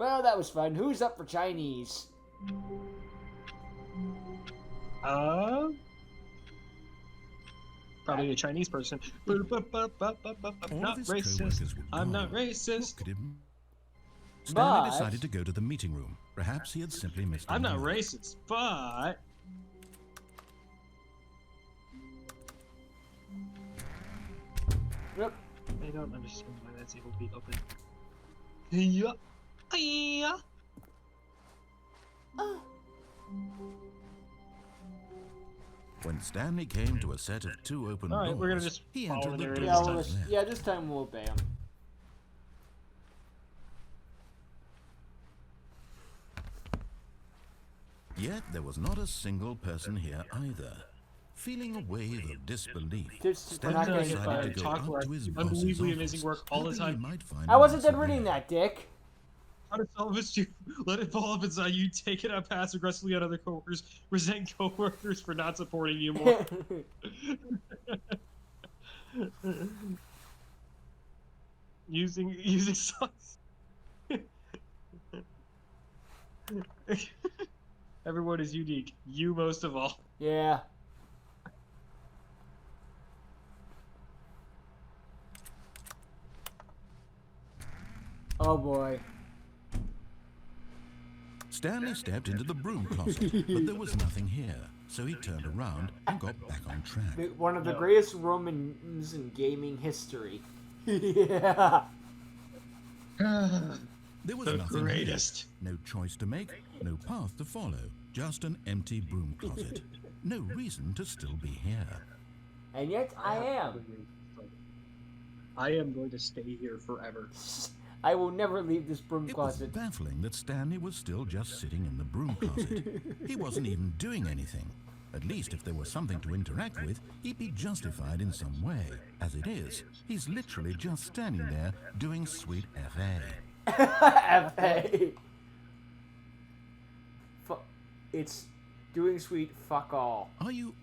Well, that was fun. Who's up for Chinese? Probably a Chinese person. Not racist. I'm not racist. Stanley decided to go to the meeting room. Perhaps he had simply missed I'm not racist, but... Yep. I don't understand why that's able to be open. Yeah. Yeah. When Stanley came to a set of 2 open doors, Alright, we're gonna just he follow entered the the door narrative. to his left. Yeah, this time we'll obey him. Yet there was not a single person here either. Feeling a wave of disbelief, We're not Stanley getting decided to go talk up to his boss's unbelievably office, amazing work all the hoping he time. might find I wasn't an done answer reading there. that, Dick. How to salvage you? Let it fall up inside you. Take it out pass aggressively on other coworkers. Resent coworkers for not supporting you more. using songs. Everyone is unique. You most of all. Yeah. Oh boy. Stanley stepped into the broom closet, but there was nothing here, so he turned around and got back on track. One of the greatest Romans in gaming history. Yeah. There was The nothing greatest. Here. No choice to make, no path to follow, just an empty broom closet. No reason to still be here. And yet I am. I am going to stay here forever. I will never leave this broom It was closet. baffling that Stanley was still just sitting in the broom closet. He wasn't even doing anything. At least if there was something to interact with, he'd be justified in some way. As it is, he's literally just standing there doing sweet FA. F.A. It's doing sweet fuck all. Are you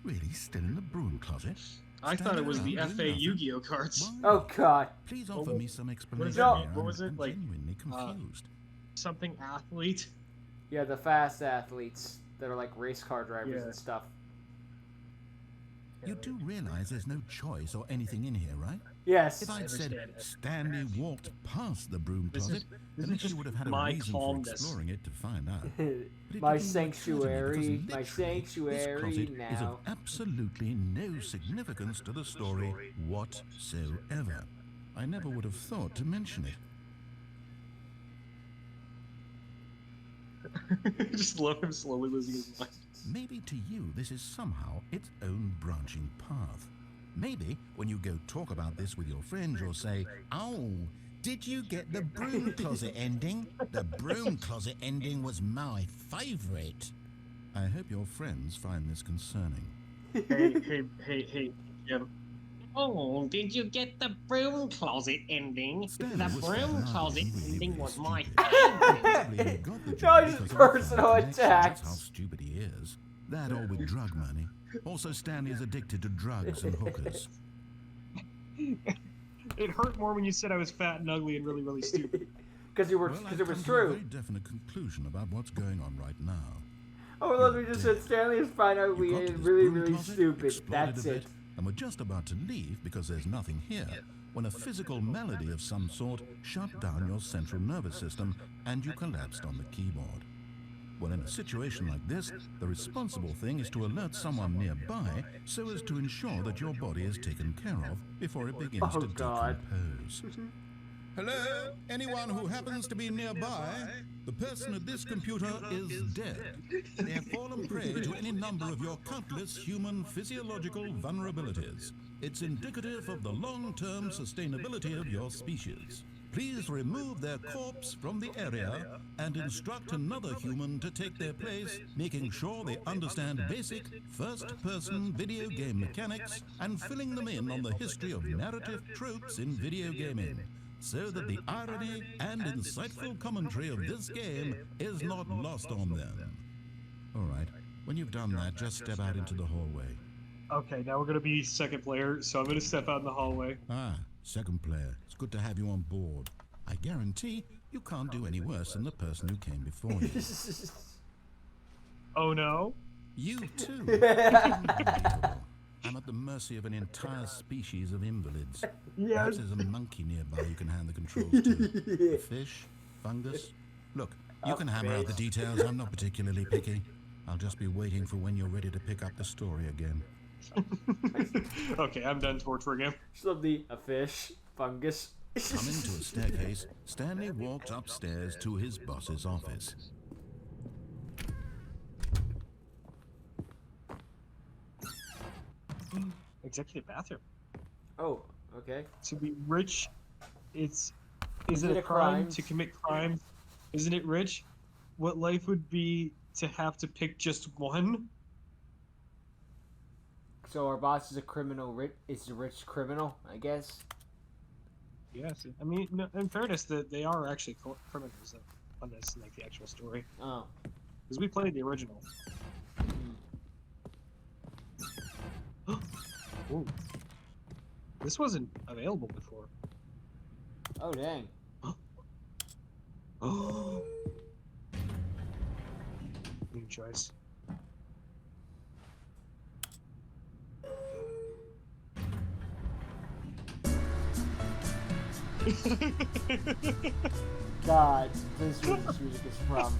really still in the broom closet? I thought it was the Standing around FA doing Yu-Gi-Oh cards. nothing? Oh god. Please offer me some What explanation. does that here. mean? What was it? I'm Like, genuinely confused. Something athlete. Yeah, the fast athletes that are like race car drivers and stuff. You do realize there's no choice or anything in here, right? Yes. If I'd said understand it. Stanley walked past the broom This closet, is at least just you would have had a my reason for calmness. exploring it to find out. But it My didn't even occur to me sanctuary, because my literally, sanctuary this closet is now. of absolutely no significance to the story whatsoever. I never would have thought to mention it. Just love him slowly losing his mind. Maybe to you this is somehow its own branching path. Maybe when you go talk about this with your friends, you'll say, "Oh, did you get the broom closet ending? The broom closet ending was my favorite." I hope your friends find this concerning. Hey, Jim. Oh, did you get the broom closet ending? Stanley The was broom starting out closet really, ending really was my stupid. favorite. Probably only got the No, job just because of personal the connection. attacks. That's how stupid he is. That or with drug money. Also, Stanley is addicted to drugs and hookers. It hurt more when you said I was fat and ugly and really, really stupid. Because Well, I've it was come to a true. very definite conclusion about what's going on right now. Oh, look, we just said Stanley is fine ugly You got to and this really, broom really closet, stupid. explored That's a it. bit, and we're just about to leave because there's nothing here, when a physical malady of some sort shut down your central nervous system and you collapsed on the keyboard. Well, in a situation like this, the responsible thing is to alert someone nearby so as to ensure that your body is taken care of before it begins Oh, to God. decompose. Hello? Anyone who happens to be nearby? The person at this computer is dead. They have fallen prey to any number of your countless human physiological vulnerabilities. It's indicative of the long-term sustainability of your species. Please remove their corpse from the area and instruct another human to take their place, making sure they understand basic first-person video game mechanics and filling them in on the history of narrative tropes in video gaming, so that the irony and insightful commentary of this game is not lost on them. All right, when you've done that, just step out into the hallway. Okay, now we're gonna be second player, so I'm gonna step out in the hallway. Ah, second player. It's good to have you on board. I guarantee You can't do any worse than the person who came before you. Oh no. You too. Unbelievable. I'm at the mercy of an entire species of invalids. Perhaps there's a monkey nearby you can hand the controls to. A fish? Fungus? Look, you can hammer out the details. I'm not particularly picky. I'll just be waiting for when you're ready to pick up the story again. Okay, I'm done torturing him. Something, a fish, fungus. Coming to a staircase, Stanley walked upstairs to his boss's office. Executive bathroom. Oh, okay. To be rich, is Is it a crime to commit crimes? Isn't it rich? What life would be to have to pick just one? So our boss is a criminal. Is a rich criminal, I guess. Yes. I mean, no, in fairness, they are actually criminals on this, like the actual story. Oh. Because we played the original. Ooh. This wasn't available before. Oh dang. Oh. New choice. God, this is where this music is from.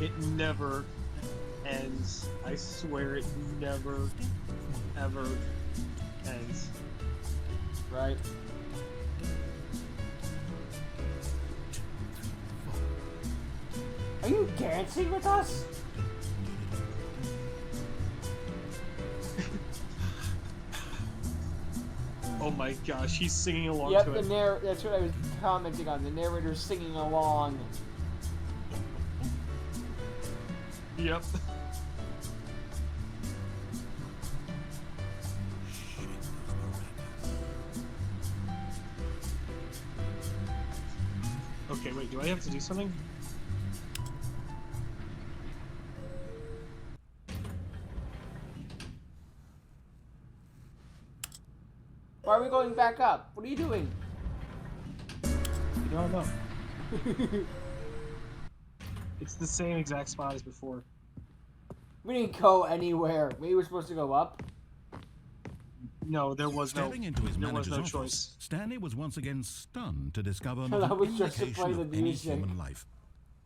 It never ends. I swear it never, ever ends. Right? Are you dancing with us? Oh my gosh, he's singing along Yep, to the it. that's what I was commenting on. The narrator's singing along. Yep. Okay, wait, do I have to do something? Why are we going back up? What are you doing? You don't know. It's the same exact spot as before. We didn't go anywhere. Maybe we're supposed to go up. No, there was no. Stepping into his There was manager's no office, choice. Stanley was once again stunned to discover That not was an just to indication play the of any music. human life.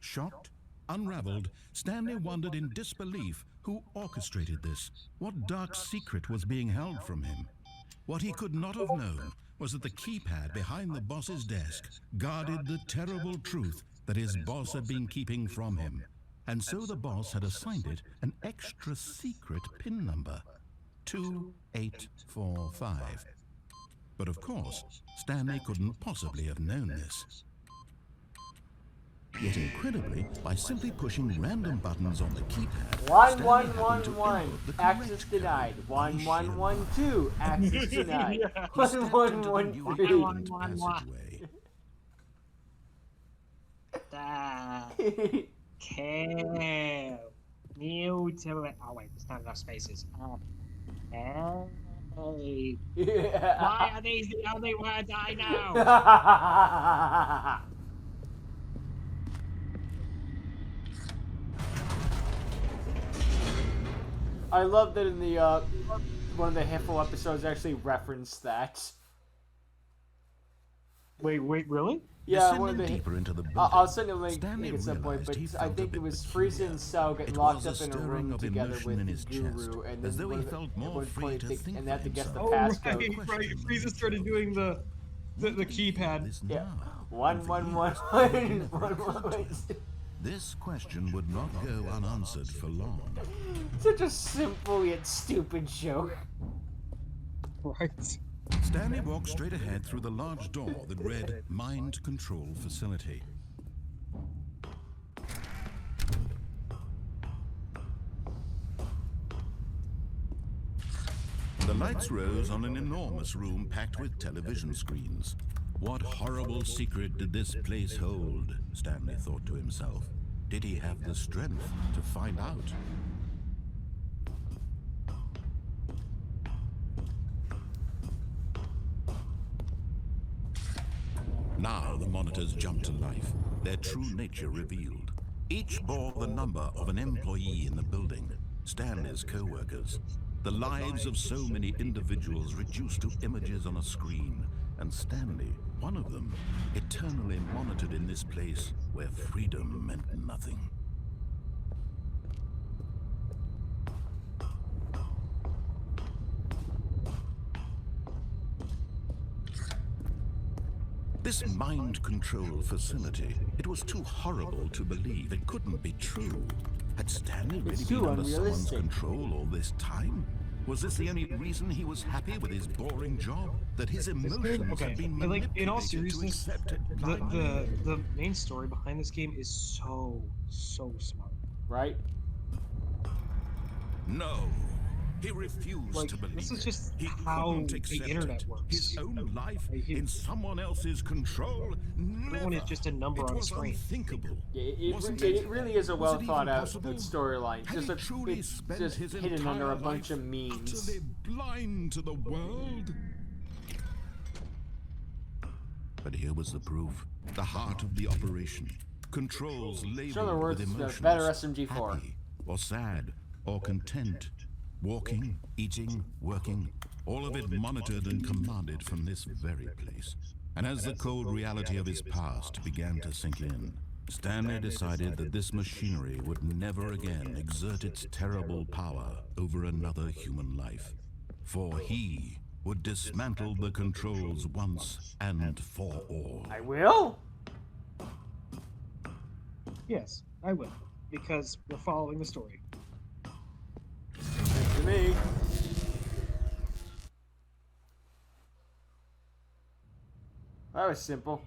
Shocked, unraveled, Stanley wondered in disbelief who orchestrated this. What dark secret was being held from him? What he could not have known was that the keypad behind the boss's desk guarded the terrible truth that his boss had been keeping from him. And so the boss had assigned it an extra secret PIN number, 2845. But of course, Stanley couldn't possibly have known this. Yet incredibly, by simply pushing random buttons on the keypad, Stanley happened to 1111. input the Access correct denied. code. 1112. Access denied. Yeah. He stepped into the new 1113. opened passageway. Kill. New to it. Oh wait, there's not enough spaces. Hey. Why are these the only words I know? I love that in the one of the Hiffle episodes actually referenced that. Wait, really? Yeah, one of Descending the. deeper into the I'll building, send a link Stanley at some point, realized but he I felt a think bit it was peculiar. Frieza and Cell getting It locked was up a in a stirring room of together emotion with in the his Guru, chest, and as then though he one of the- felt at more one free point to they- think and they have for to guess the himself. passcode. Right. Frieza started doing the keypad. This Yeah, now, 1111. this question would not go unanswered for long. Such a simple yet stupid joke. Right. Stanley walked straight ahead through the large door that read Mind Control Facility. The lights rose on an enormous room packed with television screens. What horrible secret did this place hold? Stanley thought to himself. Did he have the strength to find out? Now the monitors jumped to life, their true nature revealed. Each bore the number of an employee in the building, Stanley's co-workers. The lives of so many individuals reduced to images on a screen, and Stanley, one of them, eternally monitored in this place where freedom meant nothing. This mind control facility, it was too horrible to believe. It couldn't be true. Had Stanley really It's been too under someone's unrealistic. control all this time? Was this the only reason he was happy with his boring job? That his emotions Okay, had been but, like, in all manipulated to seriousness, accept it blindly? the main story behind this game is so smart. Right? No. He refused Like, to believe this is it. just He how couldn't the accept internet it. works. His own life Like, in someone else's control? Everyone is Never. just a number It on a was screen. unthinkable. Yeah, Wasn't it really is a Was well it thought even out possible? storyline. Had Just he truly it's spent just his hidden under a entire bunch life of memes. utterly blind to the world? But here was the proof. The heart of the operation. Controls labeled In other words, with emotions. better SMG4. Happy, or sad, or content. Walking, eating, working. All of it monitored and commanded from this very place. And as the cold reality of his past began to sink in, Stanley decided that this machinery would never again exert its terrible power over another human life. For he would dismantle the controls once and for all. I will? Yes, I will, because we're following the story. Good to me. That was simple.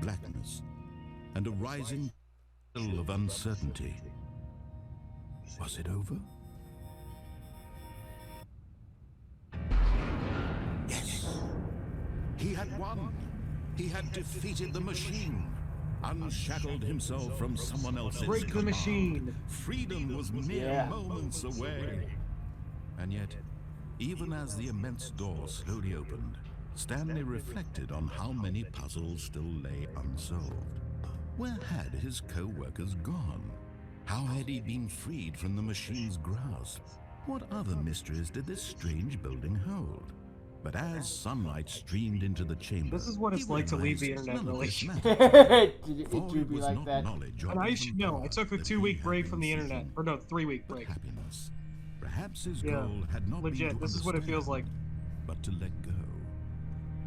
Blackness and a rising hill of uncertainty. Was it over? Yes. He had won. He had defeated the machine. Unshackled himself from someone else's Break the command. machine. Freedom was mere Yeah. moments away. And yet, even as the immense door slowly opened, Stanley reflected on how many puzzles still lay unsolved. Where had his co-workers gone? How had he been freed from the machine's grasp? What other mysteries did this strange building hold? But as sunlight streamed into the chamber, This is what it's he like to leave the realized internet, none of really. this mattered. Did For you it be was like not that? knowledge or And I even should know, I power took a that 2-week he break had from the been internet. seeking, Or no, 3-week but break. happiness. Perhaps his Yeah, goal had not been legit, to this is what it feels like. understand, but to let go.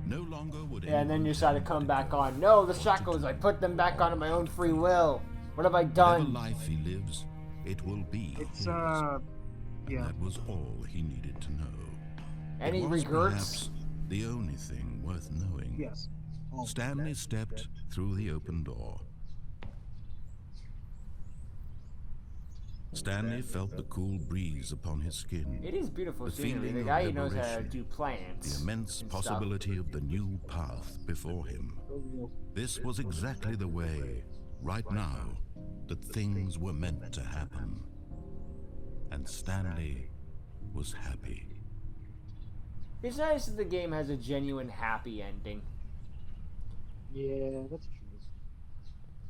No longer would Yeah, and then anyone you decide to tell him come back go, on. No, the or to shackles, do. I put them back on of my own free will. What have I Whatever done? life he lives, it will be It's, his. yeah. That was all he needed to know. Any It was regrets? perhaps the only thing worth knowing. Yes. Oh. Stanley stepped through the open door. Stanley felt the cool breeze upon his skin, It is beautiful the scenery. feeling The of guy who knows how to liberation, do plants. the immense and stuff. possibility of the new path before him. This was exactly the way, right now, that things were meant to happen. And Stanley was happy. It's nice that the game has a genuine happy ending. Yeah, that's